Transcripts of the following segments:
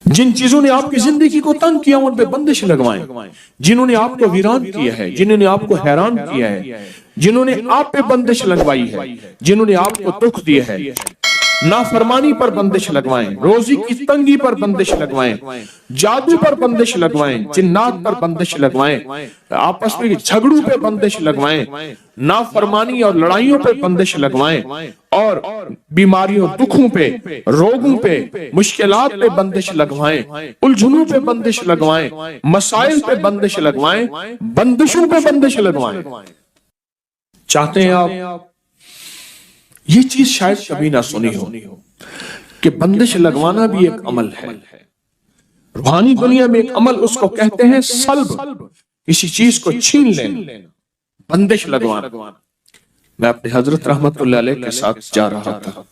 جن چیزوں نے آپ کی زندگی کو تنگ کیا ان پہ بندش لگوائیں، جنہوں نے آپ کو ویران کیا ہے، جنہوں نے آپ کو حیران کیا ہے، جنہوں نے آپ پہ بندش لگوائی ہے، جنہوں نے آپ کو دکھ دیا ہے، نافرمانی پر بندش لگوائیں، روزی کی تنگی پر بندش لگوائیں، جادو پر بندش لگوائیں، جنات پر بندش لگوائیں، آپس میں جھگڑوں پہ بندش لگوائیں، نافرمانی اور لڑائیوں پہ بندش لگوائیں، اور بیماریوں، دکھوں پہ، روگوں پہ، مشکلات پہ بندش لگوائیں، الجھنوں پہ بندش لگوائیں، مسائل پہ بندش لگوائیں، بندشوں پہ بندش لگوائیں۔ چاہتے ہیں آپ یہ چیز شاید کبھی نہ سنی ہو کہ بندش لگوانا بھی ایک عمل ہے۔ روحانی دنیا میں ایک عمل اس کو کہتے ہیں سلب، کسی چیز کو چھین لینا، بندش لگوانا۔ میں اپنے حضرت رحمت اللہ علیہ کے ساتھ جا رہا تھا،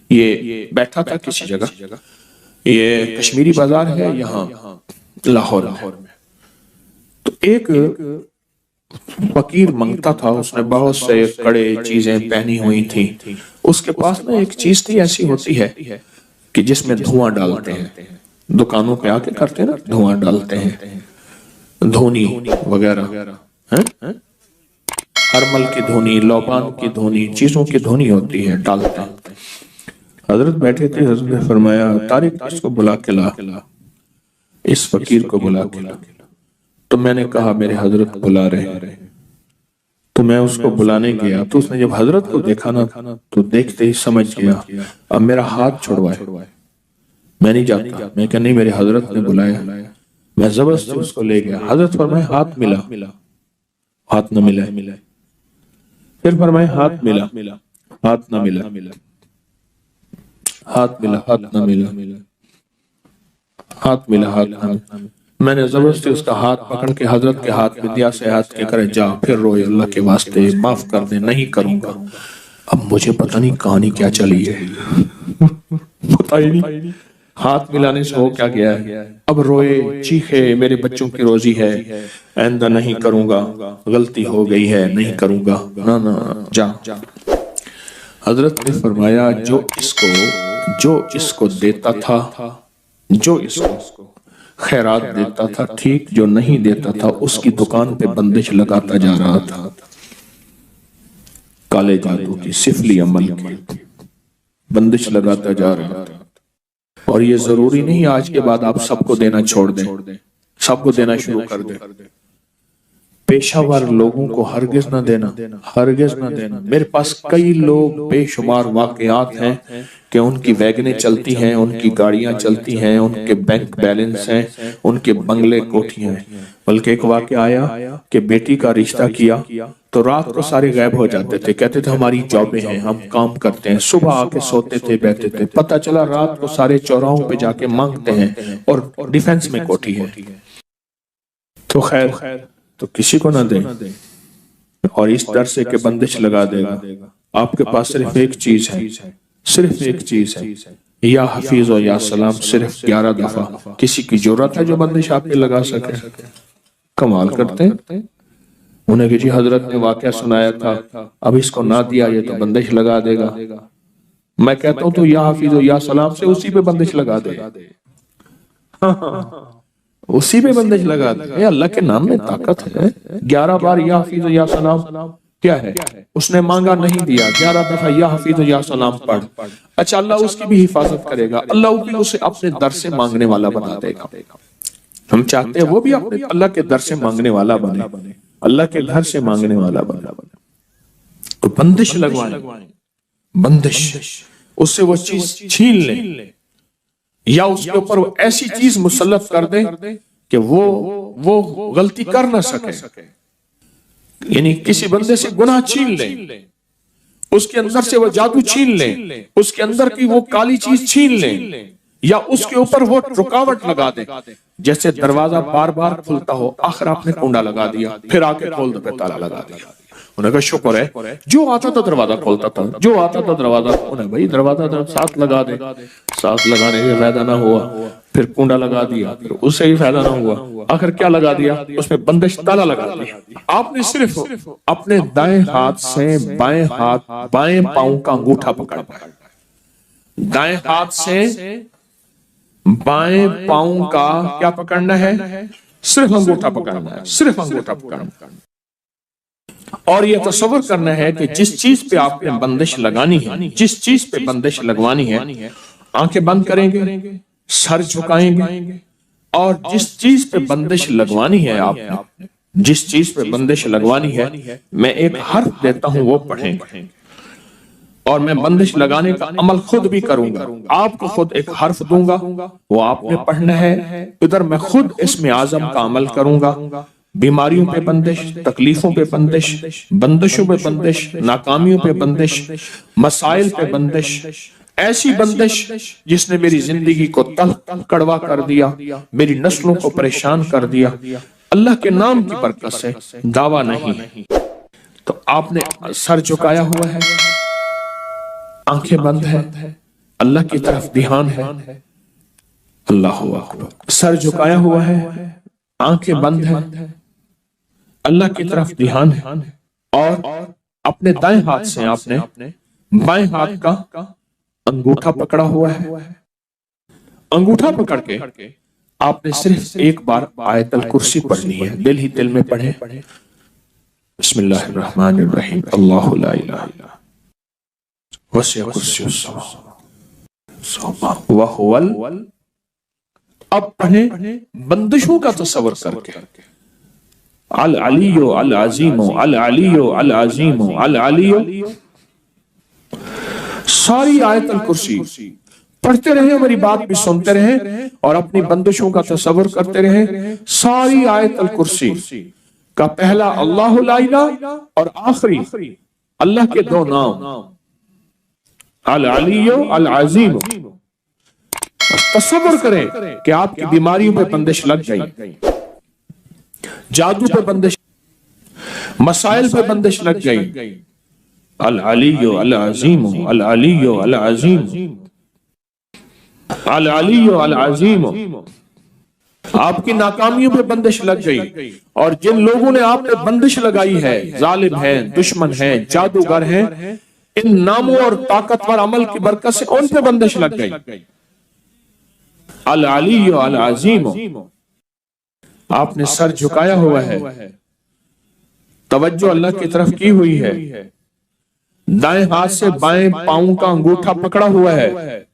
یہ بیٹھا تھا کسی جگہ، یہ کشمیری بازار ہے یہاں لاہور میں، تو ایک فقیر منگتا تھا، اس نے بہت سے کڑے چیزیں پہنی ہوئی تھی، اس کے پاس نا ایک چیز تھی ایسی ہوتی ہے کہ جس میں دھواں ڈالتے ہیں، دکانوں پہ آ کے کرتے ہیں نا، دھواں ڈالتے ہیں، دھونی وغیرہ، ہرمل کی دھونی، لوبان کی دھونی، چیزوں کی دھونی ہوتی ہے، ڈالتے ہیں۔ حضرت بیٹھے تھے، حضرت نے فرمایا طارق اس کو بلا کے لا، اس فقیر کو بلا کے لا۔ تو میں نے کہا میرے حضرت بلا رہے ہیں، تو میں اس کو بلانے گیا، تو اس نے جب حضرت کو دیکھا نا تو دیکھتے ہی سمجھ گیا، اب میرا ہاتھ چھڑوائے، میں نہیں جاتا، میں کہ نہیں میرے حضرت نے بلایا، میں زبردستی اس کو لے گیا۔ حضرت فرمائے ہاتھ ملا، ہاتھ نہ ملا، پھر فرمائے ہاتھ ملا، ہاتھ نہ ملا، ہاتھ ملا، ہاتھ نہ ملا، ہاتھ ملا، ہاتھ نہ ملا۔ میں نے زبردستی اس کا ہاتھ پکڑ کے حضرت کے ہاتھ میں دیا، سے ہاتھ کے کرے جا، پھر روئے اللہ کے واسطے معاف کر دے، نہیں کروں گا۔ اب مجھے پتہ نہیں کہانی کیا چلی ہے، پتہ ہی نہیں ہاتھ ملانے سے ہو کیا گیا ہے۔ اب روئے، چیخے، میرے بچوں کی روزی ہے، آئندہ نہیں کروں گا، غلطی ہو گئی ہے، نہیں کروں گا، نہ نہ جا۔ حضرت نے فرمایا جو اس کو دیتا تھا، جو اس کو خیرات دیتا تھا ٹھیک، جو نہیں دیتا تھا اس کی دکان پہ بندش لگاتا جا رہا تھا، کالے جادو کی، سفلی عمل کی بندش لگاتا جا رہا تھا۔ اور یہ ضروری نہیں آج کے بعد آپ سب کو دینا چھوڑ دیں، سب کو دینا شروع کر دیں، پیشہ ور لوگوں کو ہرگز نہ دینا، ہرگز نہ دینا۔ میرے پاس کئی لوگ بے شمار واقعات ہیں کہ ان کی ویگنیں چلتی ہیں، ان کی گاڑیاں چلتی ہیں، ان کے بینک بیلنس ہیں، ان کے بنگلے کوٹھیاں ہیں۔ بلکہ ایک واقعہ آیا کہ بیٹی کا رشتہ کیا تو رات کو سارے غائب ہو جاتے تھے، کہتے تھے ہماری جابیں ہیں، ہم کام کرتے ہیں، صبح آ کے سوتے تھے، بیٹھتے تھے، پتہ چلا رات کو سارے چوراہوں پہ جا کے مانگتے ہیں اور ڈیفنس میں کوٹھی ہے۔ تو خیر تو کسی کو نہ دیں، اور اس ڈر سے کہ بندش لگا دے گا۔ آپ کے پاس صرف ایک چیز ہے، صرف ایک چیز ہے، یا حفیظ و یا سلام، صرف 11 دفعہ۔ کسی کی جرات ہے جو بندش آپ پہ لگا سکے؟ کمال کرتے ہیں۔ انہیں کہ جی حضرت نے واقعہ سنایا تھا، اب اس کو نہ دیا یہ تو بندش لگا دے گا۔ میں کہتا ہوں تو یا حفیظ و یا سلام سے اسی پہ بندش لگا دے، اسی پہ بندش لگا دے۔ اللہ کے نام میں طاقت ہے۔ 11 بار یا حفیظ و یا سلام کیا ہے؟ اس نے مانگا نہیں دیا، 11 دفعہ یا حفیظ و یا سلام پڑھ، اچھا اللہ اس کی بھی حفاظت کرے گا، اللہ بھی اسے اپنے در سے مانگنے والا بنا دے گا۔ ہم چاہتے ہیں وہ بھی اپنے اللہ کے در سے مانگنے والا بنے، اللہ کے گھر سے مانگنے والا بنے۔ تو بندش لگوائیں، بندش، اس سے وہ چیز چھین لیں، یا اس کے اوپر وہ ایسی چیز مسلط کر دیں کہ وہ غلطی کر نہ سکے۔ یعنی کسی بندے سے گناہ چھین لیں، اس کے اندر سے وہ جادو چھین لیں، اس کے اندر کی وہ کالی چیز چھین لیں، یا اس کے اوپر وہ رکاوٹ لگا دیں۔ جیسے دروازہ بار بار کھلتا ہو، آخر آپ نے کنڈا لگا دیا، پھر آ کے کھول دو پہ تالا لگا دیا۔ انہیں کہا شکر ہے جو آتا تھا دروازہ کھولتا تھا، جو آتا تھا دروازہ، انہیں بھائی دروازہ ساتھ لگا دے، ساتھ لگانے سے فائدہ نہ ہوا، پھر کنڈا لگا دیا، پھر اس سے بھی فائدہ نہ ہوا، آخر کیا لگا دیا؟ اس میں بندش تالا لگا دیا۔ آپ نے صرف اپنے دائیں ہاتھ سے بائیں پاؤں کا انگوٹھا پکڑا، دائیں ہاتھ سے बाएं पांव का क्या पकड़ना है? सिर्फ अंगूठा पकड़ना है, सिर्फ अंगूठा पकड़ना है। और ये तसव्वुर करना है कि जिस चीज पे आपने बंदिश लगानी है, जिस चीज पे बंदिश लगवानी है, आंखें बंद करेंगे, सर झुकाएंगे, और जिस चीज पे बंदिश लगवानी है आपने, जिस चीज पे बंदिश लगवानी है, मैं एक हर्फ देता हूं, वो पढ़ेंगे। और मैं बंदिश लगाने का अमल खुद भी करूंगा। आपको खुद एक हर्फ दूंगा, वो आपने पढ़ना है। इधर मैं खुद इसमें आजम का अमल करूंगा। बीमारियों पे बंदिश, तकलीफों पे बंदिश, बंदिशों पे बंदिश, नाकामियों पे बंदिश, मसाइल पे बंदिश, ऐसी बंदिश जिसने मेरी जिंदगी को तल्ख कड़वा कर दिया, मेरी नस्लों को परेशान कर दिया, अल्लाह के नाम की बरकत से, दावा नहीं। तो आपने सर झुकाया हुआ है, आंखें बंद है, अल्लाह की तरफ ध्यान है, अल्लाह अकबर। सर झुकाया हुआ है, आंखें बंद है, अल्लाह की तरफ ध्यान है, और अपने दाएं हाथ से आपने बाएं हाथ का अंगूठा पकड़ा हुआ है। अंगूठा पकड़ के आपने सिर्फ एक बार आयतल कुर्सी पढ़नी है, दिल ही दिल में पढ़े। बिस्मिल्लाहिर्रहमानिर्रहीम, अल्लाहु ला इलाहा इल्ला वसिअ कुर्सियुस समावाति व हुवल। अब पढ़े बंदिशों का तसव्वुर करके, अल अलियो अल अजीमो, अल अलियो अल अजीमो, अल अलियो। सारी आयतल कुर्सी पढ़ते रहे, मेरी बात भी सुनते रहे और अपनी बंदिशों का तसव्वुर करते रहे। सारी आयतल कुर्सी का पहला अल्लाहु ला इलाहा और आखिरी अल्लाह के दो नाम, अल अलियो अल अजीम। तसव्वुर करें कि आपकी बीमारियों पे बंदिश लग गई, जादू पे बंदिश, मसाइल पे बंदिश लग गई। अल अलियो अल अजीम, अल अलियो अल अजीम, अल अलियो अल अजीम। आपकी नाकामियों पे बंदिश लग गई, और जिन लोगों ने आप पे बंदिश लगाई है, जालिम है, दुश्मन है, जादूगर है, इन नामों और ताकतवर अमल की बरकत से उन पे बंदिश लग गई। अल अलियो अल अजीम। आपने सर झुकाया हुआ है, तवज्जो अल्लाह की तरफ की हुई है, दाएं हाथ से बाएं पांव का अंगूठा पकड़ा हुआ है,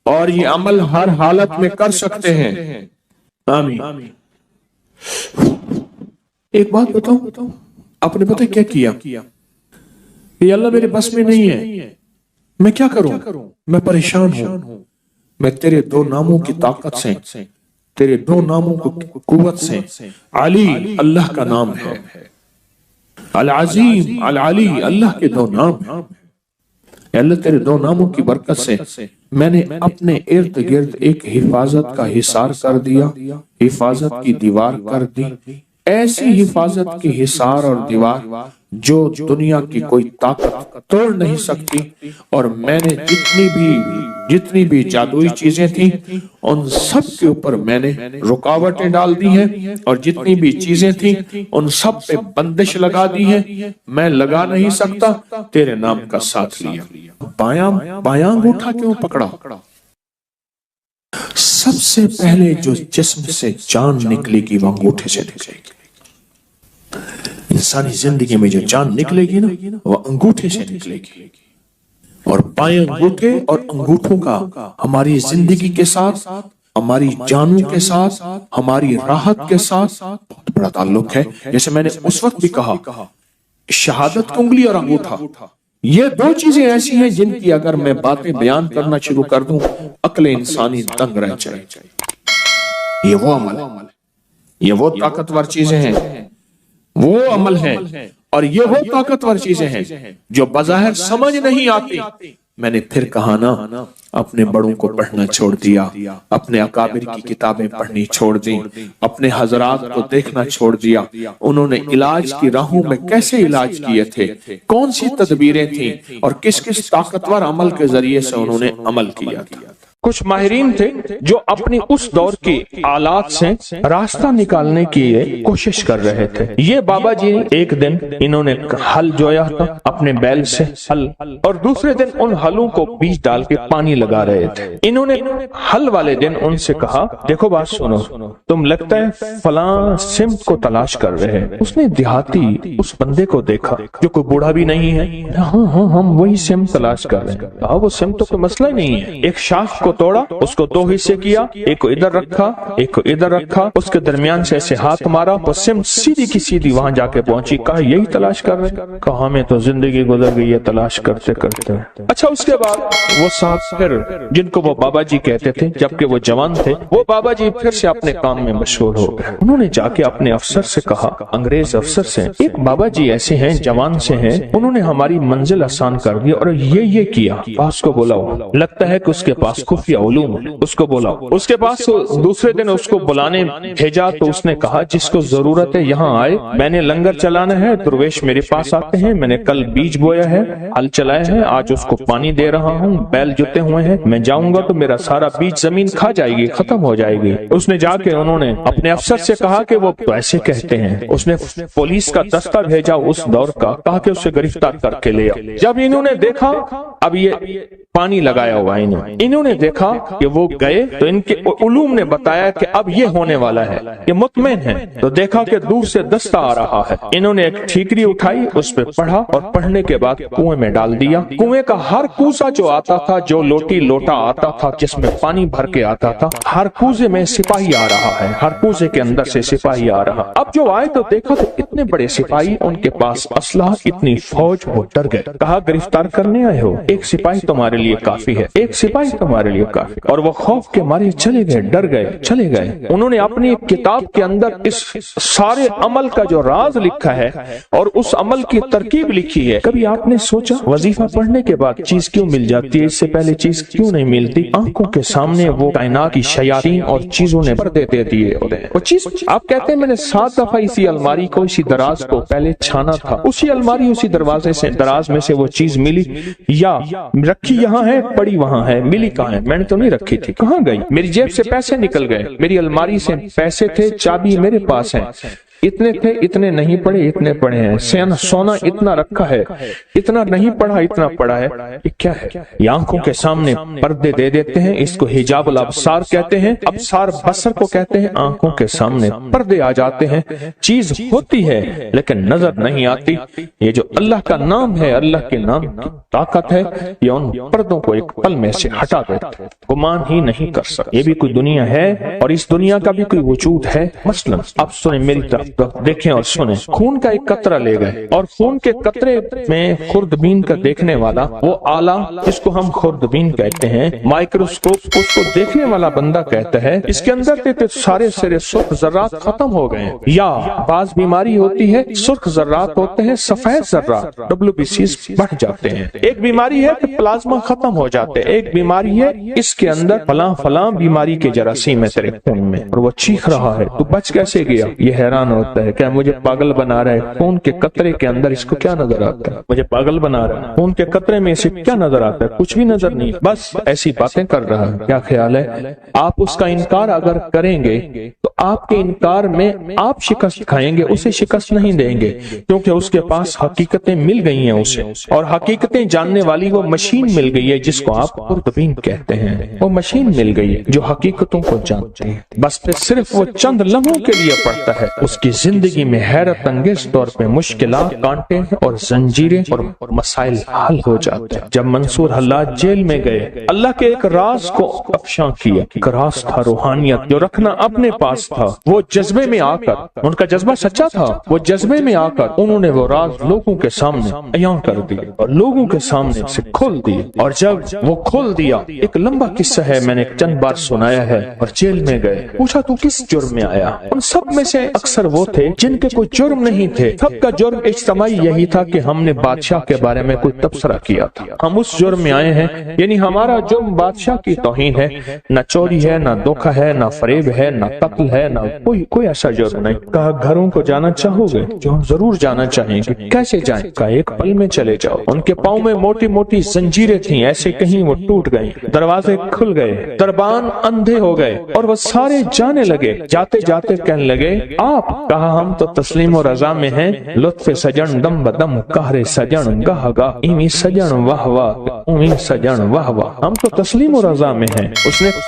और ये अमल हर हालत में कर सकते हैं। आमीन। एक बात बताओ, आपने पता क्या किया? ये अल्लाह मेरे बस में नहीं है, मैं क्या करूं? मैं परेशान हूं। मैं तेरे दो नामों की ताकत से, तेरे दो नामों की कुव्वत से, अली अल्लाह का नाम है, अल अजीम अल अली अल्लाह के दो नाम हैं। अल्लाह तेरे दो नामों की बरकत से मैंने अपने इर्द गिर्द एक हिफाजत का हिसार कर दिया, हिफाजत की दीवार कर दी, ऐसी हिफाजत की हिसार और दीवार जो दुनिया की कोई ताकत तोड़ नहीं सकती। और मैंने जितनी भी जादुई चीजें थी, उन सब के ऊपर मैंने रुकावटें डाल दी हैं, और जितनी भी चीजें थी उन सब पे बंदिश लगा दी है। मैं लगा नहीं सकता, तेरे नाम का साथ लिया। बायां अंगूठा क्यों पकड़ा? सबसे पहले जो जिस्म से जान निकलेगी वो अंगूठे से निकलेगी। इंसानी जिंदगी में जो जान निकलेगी ना, वो अंगूठे से निकलेगी। और बाएं अंगूठे और अंगूठों का हमारी जिंदगी के साथ, हमारी जानों के साथ, हमारी राहत के साथ बहुत बड़ा ताल्लुक है। जैसे मैंने उस वक्त भी कहा, शहादत की उंगली और अंगूठा, ये दो चीजें ऐसी हैं जिनकी अगर मैं बातें बयान करना शुरू कर दूं, अक्ल इंसानी दंग रह जाए। ये वो अमल है, ये वो ताकतवर चीजें हैं, वो अमल है, और ये वो ताकतवर चीजें हैं जो बज़ाहिर समझ नहीं आती। मैंने फिर कहा ना, अपने बड़ों को पढ़ना छोड़ दिया, अपने अकाबिर की किताबें पढ़नी छोड़ दी, अपने हजरात को देखना छोड़ दिया। उन्होंने इलाज की राहों में कैसे इलाज किए थे, कौन सी तदबीरें थी, और किस किस ताकतवर अमल के जरिए से उन्होंने अमल किया था। कुछ माहिरीन थे जो अपनी उस दौर की आलात से रास्ता निकालने की कोशिश कर रहे थे। ये बाबा जी एक दिन इन्होंने हल जोया था अपने बैल से हल, और दूसरे दिन उन हलों को बीज डाल के पानी लगा रहे थे। इन्होंने हल वाले दिन उनसे कहा, देखो बात सुनो, तुम लगता है फलां सिमत को तलाश कर रहे हैं। उसने देहाती उस बंदे को देखा जो कोई बूढ़ा भी नहीं है। हाँ हाँ, हम वही सिमत तलाश कर रहे हैं। कहा वो सिमत तो कोई मसला नहीं है। एक शाख को तोड़ा, उसको दो हिस्से किया, एक को इधर रखा, एक को इधर रखा, उसके दरमियान से ऐसे हाथ मारा, वो सिमत सीधी की सीधी वहां जाके पहुंची। कहा यही तलाश कर रहे हैं। कहा हमें तो जिंदगी गुजर गई है तलाश करते करते। अच्छा, उसके बाद वो साहब फिर, जिनको वो बाबा जी कहते थे जबकि वो जवान थे, वो बाबा जी फिर से अपने काम में मशहूर हो गए। उन्होंने जाके अपने अफसर से कहा, अंग्रेज अफसर से, एक बाबा जी ऐसे हैं, जवान से हैं, उन्होंने हमारी मंजिल आसान कर दी और ये किया। उसको बुलाओ, लगता है कि उसके पास खुफिया उलूम है, उसको बुलाओ। उसके पास दूसरे दिन उसको बुलाने भेजा तो उसने कहा जिसको जरूरत है यहाँ आए, मैंने लंगर चलाना है, दुर्वेश मेरे पास आते हैं, मैंने कल बीज बोया है, हल चलाया है, आज उसको पानी दे रहा हूँ, बैल जुते हुए हैं, मैं जाऊंगा तो मेरा सारा बीज जमीन खा जाएगी, खत्म हो जाएगी। उसने जाके उन्होंने अपने अफसर से कहा कि वो तो ऐसे कहते हैं। उसने पुलिस का दस्ता भेजा उस दौर का, कहा कि उसे गिरफ्तार करके ले आओ। जब इन्होंने देखा, अब ये पानी लगाया हुआ इन्होंने देखा कि वो गए तो इनके उलूम ने बताया कि अब ये होने वाला है, ये मुतमईन है। तो देखा कि दूर से दस्ता आ रहा है। इन्होंने एक ठीकरी उठाई, उस पे पढ़ा और पढ़ने के बाद कुएं में डाल दिया। कुएं का हर कूसा जो आता था, जो लोटा आता था जिसमें पानी भर के आता था, हर कूजे में सिपाही आ रहा है, हर कूजे के अंदर से सिपाही आ रहा। अब जो आए तो देखा तो इतने बड़े सिपाही, उनके पास असलहा, इतनी फौज, वो डर गए। कहा गिरफ्तार करने आए हो, एक सिपाही तुम्हारे लिए काफी है, एक सिपाही तुम्हारे लिए काफी। और वो खौफ के मारे चले गए, डर गए, चले गए। उन्होंने अपनी एक किताब के अंदर इस सारे अमल का जो राज लिखा है और उस अमल की तरकीब लिखी है। कभी आपने सोचा वजीफा पढ़ने के बाद चीज क्यों मिल जाती है, इससे पहले चीज क्यों नहीं मिलती? आंखों के सामने वो कायनात की शयातीन और चीजों ने पर्दे दे दिए होते हैं। वो चीज आप कहते हैं मैंने 7 दफा इसी अलमारी को, इसी दराज को पहले छाना था, उसी अलमारी, उसी दरवाजे से, दराज में से वो चीज मिली, या रखी यहाँ है, पड़ी वहां है, मिली कहाँ है? मैंने तो नहीं रखी थी, कहाँ गई? मेरी जेब से पैसे निकल गए, मेरी अलमारी से पैसे थे, चाबी मेरे पास है, इतने थे, इतने नहीं पड़े, इतने पड़े हैं, सोना इतना रखा है, इतना नहीं पड़ा, इतना पड़ा है। ये क्या है? ये आंखों के सामने पर्दे दे देते हैं। इसको हिजाबुल अब्सार कहते हैं, अब्सार बसर को कहते हैं। आंखों के सामने पर्दे आ जाते हैं, चीज होती है लेकिन नजर नहीं आती। ये जो अल्लाह का नाम है, अल्लाह के नाम की ताकत है, ये उन पर्दों को एक पल में से हटा देता है, गुमान ही नहीं कर सकते। ये भी कोई दुनिया है और इस दुनिया का भी कोई वजूद है। मसलन अब सुने मेरी तरफ, देखें और सुने। खून का एक कतरा ले गए और खून के कतरे में खुर्दबीन का देखने वाला वो आला, जिसको हम खुर्दबीन कहते हैं, माइक्रोस्कोप, उसको देखने वाला बंदा कहता है इसके अंदर के सारे सिरे सुर्ख जर्रात खत्म हो गए। या बाज बीमारी होती है, सुर्ख जर्रात होते हैं, सफेद जर्रात WBCs बढ़ जाते हैं। एक बीमारी है कि प्लाज्मा खत्म हो जाते हैं, एक बीमारी है इसके अंदर फलां बीमारी के जरासीम है तेरे खून में, और वो चीख रहा है, तू बच कैसे गया? ये हैरान होता है, क्या मुझे पागल बना रहा है? खून के कतरे के अंदर इसको क्या नजर आता है? मुझे पागल बना रहा है। खून के कतरे में इसे क्या नजर आता है? कुछ भी नजर नहीं, बस ऐसी बातें कर रहा है। क्या ख्याल है? आप उसका इनकार अगर करेंगे तो आपके इनकार में आप शिकस्त खाएंगे, उसे शिकस्त नहीं देंगे, क्योंकि उसके पास हकीकतें मिल गई हैं उसे, और हकीकतें जानने वाली वो मशीन मिल गई है जिसको आप खुर्दबीन कहते हैं। वो मशीन मिल गई है जो हकीकतों को जानती है। बस सिर्फ वो चंद लम्हों के लिए पड़ता है, उसकी जिंदगी में हैरत अंगेज तौर पे मुश्किलात, कांटे और जंजीरें और मसाइल हल हो जाते हैं। जब मंसूर हल्लाज जेल में गए, अल्लाह के एक राज को अफशां किया। एक राज था रूहानियत, जो रखना अपने पास था। वो जज्बे में आकर, उनका जज्बा सच्चा था, वो जज्बे में आकर उन्होंने वो राज लोगों के सामने अयां कर दिए और लोगों के सामने से खोल दिए। और जब वो खोल दिया, एक लंबा किस्सा है, मैंने चंद बार सुनाया है। और जेल में गए, पूछा तू किस जुर्म में आया? उन सब में से अक्सर وہ تھے جن کے کوئی جرم نہیں تھے، سب کا جرم اجتماعی یہی تھا کہ ہم نے بادشاہ کے بارے میں کوئی تبصرہ کیا تھا، ہم اس جرم میں آئے ہیں، یعنی ہمارا جرم بادشاہ کی توہین ہے، نہ چوری ہے، نہ دھوکہ ہے، نہ فریب ہے، نہ قتل ہے، نہ کوئی ایسا جرم نہیں۔ کہا گھروں کو جانا چاہو گے؟ جو ہم ضرور جانا چاہیں گے۔ کیسے جائیں؟ کہا ایک پل میں چلے جاؤ۔ ان کے پاؤں میں موٹی موٹی زنجیریں تھیں، ایسے کہیں وہ ٹوٹ گئیں، دروازے کھل گئے، دربان اندھے ہو گئے اور وہ سارے جانے لگے۔ جاتے جاتے کہنے لگے آپ؟ کہا ہم تو تسلیم و رضا میں ہیں، لطف سجن دم بدم، قہر سجن گاہ گاہ، ایمی سجن واہ واہ، ایمی سجن واہ واہ، ہم تو تسلیم و رضا میں ہیں۔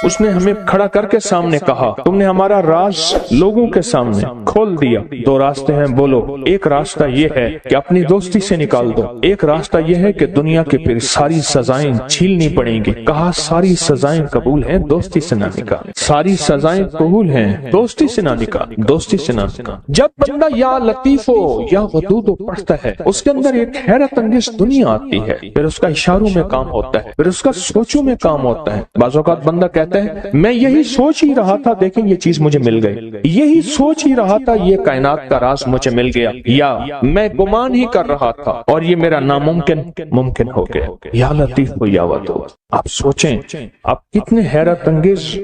اس نے ہمیں کھڑا کر کے سامنے کہا تم نے ہمارا راز لوگوں کے سامنے کھول دیا۔ دو راستے ہیں، بولو۔ ایک راستہ یہ ہے کہ اپنی دوستی سے نکال دو، ایک راستہ یہ ہے کہ دنیا کے پھر ساری سزائیں جھیلنی پڑیں گی۔ کہا ساری سزائیں قبول ہیں، دوستی سے نہ نکال۔ ساری سزائیں قبول ہیں، دوستی سے نہ نکال، دوستی سے نہ نکال۔ جب بندہ یا لطیف یا ودود پڑھتا ہے، اس کے اندر ایک حیرت انگیز دنیا آتی ہے، پھر اس کا اشاروں میں کام ہوتا ہے، پھر اس کا سوچوں میں کام ہوتا ہے۔ بعض اوقات بندہ کہتا ہے میں یہی سوچ ہی رہا تھا، دیکھیں یہ چیز مجھے مل گئی، یہی سوچ ہی رہا تھا، یہ کائنات کا راز مجھے مل گیا، یا میں گمان ہی کر رہا تھا اور یہ میرا ناممکن ممکن ہو گیا۔ یا لطیف یا ودود، آپ سوچیں آپ کتنے حیرت انگیز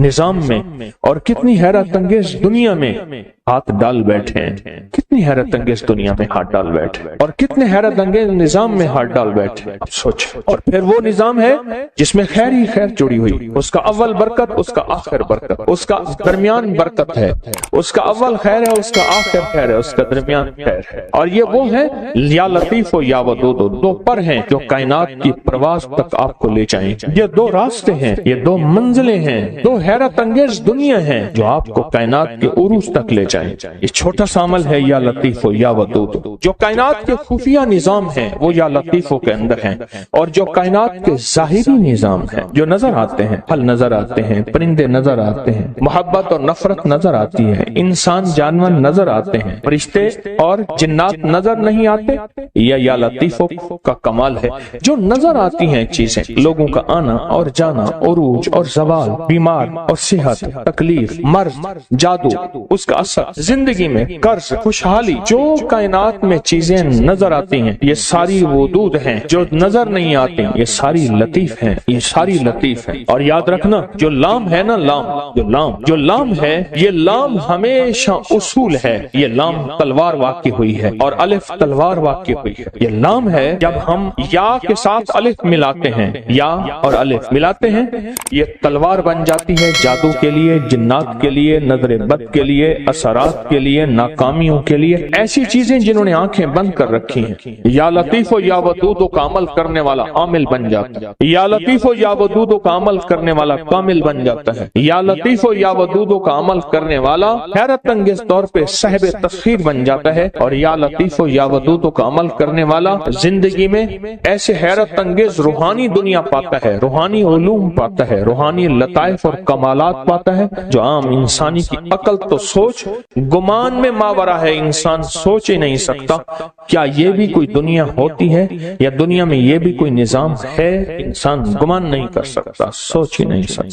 نظام میں اور کتنی حیرت انگیز دنیا میں ہاتھ ڈال بیٹھے ہیں، کتنی حیرت انگیز دنیا میں ہاتھ ڈال بیٹھے اور کتنے حیرت انگیز نظام میں ہاتھ ڈال بیٹھے، اب سوچیں۔ اور پھر وہ نظام ہے جس میں خیر ہی خیر جڑی ہوئی، اس کا اول برکت، اس کا آخر برکت، اس کا درمیان برکت ہے، اس کا اول خیر ہے، اس کا آخر خیر ہے، اس کا درمیان خیر ہے۔ اور یہ وہ ہے یا لطیف و یا ودود، دو پر ہیں جو کائنات کی پرواز تک آپ کو لے جائیں۔ یہ دو راستے ہیں، یہ دو منزلیں ہیں، دو حیرت انگیز دنیا ہیں جو آپ کو کائنات کے عروج تک لے جائیں۔ یہ چھوٹا سا عمل ہے یا لطیف و یا ودود۔ جو کائنات کے خفیہ نظام ہیں وہ یا لطیف کے اندر ہیں، اور جو کائنات کے ظاہری نظام ہیں جو نظر آتے ہیں، پھل نظر آتے ہیں، پرندے نظر آتے ہیں، محبت اور نفرت نظر آتی ہے، انسان جانور نظر آتے ہیں، فرشتے اور جنات نظر نہیں آتے، یہ یا لطیف کا کمال ہے۔ جو نظر آتی ہیں چیزیں، لوگوں کا آنا اور جانا، عروج اور زوال، بیمار اور صحت، تکلیف، مرض، جادو، اس کا اثر، زندگی میں قرض، خوشحالی، جو کائنات میں چیزیں نظر آتی ہیں یہ ساری ودود ہیں، جو نظر نہیں آتی یہ ساری لطیف ہیں، یہ ساری لطیف ہیں۔ اور یاد رکھنا جو لام ہے نا، جو لام ہے، یہ لام ہمیشہ اصول ہے، یہ لام تلوار واقع ہوئی ہے اور الف تلوار واقع ہوئی ہے۔ یہ لام ہے جب ہم یا کے ساتھ الف ملاتے ہیں، یا اور الف ملاتے ہیں یہ تلوار بن جاتی ہے، جادو کے لیے، جنات کے لیے، نظر بد کے لیے، اثرات کے لیے، ناکامیوں کے لیے، ایسی چیزیں جنہوں نے آنکھیں بند کر رکھی ہیں۔ یا لطیف و یا ودود کا عمل کرنے والا عامل بن جاتا ہے، یا لطیف و یا ودود کا عمل کرنے والا کامل بن جاتا ہے، یا لطیف و یا ودود کا عمل کرنے والا حیرت انگیز طور پہ صاحب تسخیر بن جاتا ہے، اور یا لطیف و یا ودود کا عمل کرنے والا زندگی میں ایسے حیرت انگیز روحانی دنیا پاتا ہے، روحانی علوم پاتا ہے، روحانی لطائف اور کمالات پاتا ہے جو عام انسانی کی عقل تو سوچ گمان میں ماورا ہے، انسان سوچ ہی نہیں سکتا۔ کیا یہ بھی کوئی دنیا ہوتی ہے یا دنیا میں یہ بھی کوئی نظام ہے؟ انسان گمان نہیں کر سکتا، سوچ ہی نہیں سکتا۔